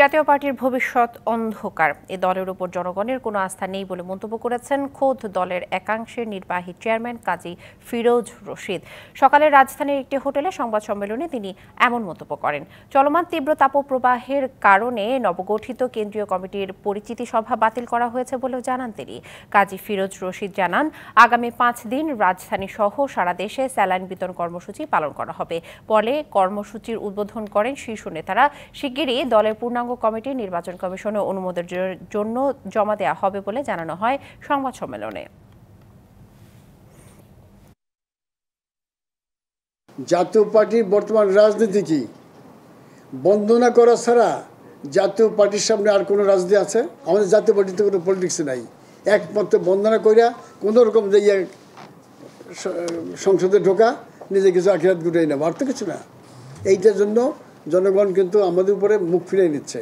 জাতীয় পার্টির ভবিষ্যৎ অন্ধকার। এ দলের উপর জনগণের কোনো আস্থা নেই বলে মন্তব্য করেছেন খোদ দলের একাংশের নির্বাহী চেয়ারম্যান কাজী ফিরোজ রশিদ। সকালে রাজধানীর একটি হোটেলে সংবাদ সম্মেলনে তিনি এমন মন্তব্য করেন। চলমান তীব্র তাপপ্রবাহের কারণে নবগঠিত কেন্দ্রীয় কমিটির পরিচিতি সভা বাতিল করা হয়েছে বলেও জানান তিনি। কাজী ফিরোজ রশিদ জানান, আগামী 5 দিন রাজধানী সহ সারা দেশে স্যালাইন বিতরণ কর্মসূচি পালন করা হবে। পরে কর্মসূচির উদ্বোধন করেন শীর্ষ নেতারা। শিগগিরই দলের পূর্ণাঙ্গ কমিটি নির্বাচন কমিশনে অনুমোদনের জন্য জমা দেওয়া হবে বলে জানানো হয় সংবাদ সম্মেলনে। জাতীয় পার্টির বর্তমান রাজনীতি কি? বন্দনা করা ছাড়া জাতীয় পার্টির সামনে আর কোনো রাজনীতি আছে? আমাদের জাতীয় পার্টিতে কোনো পলিটিক্স নাই। একমাত্র বন্দনা কইরা কোনো রকম যে সংসদে ঢোকা, নিজে কিছু আখিরাত গুটাই না, আর তো কিছু না। এইটার জন্য জনগণ কিন্তু আমাদের উপরে মুখ ফিরিয়ে নিচ্ছে।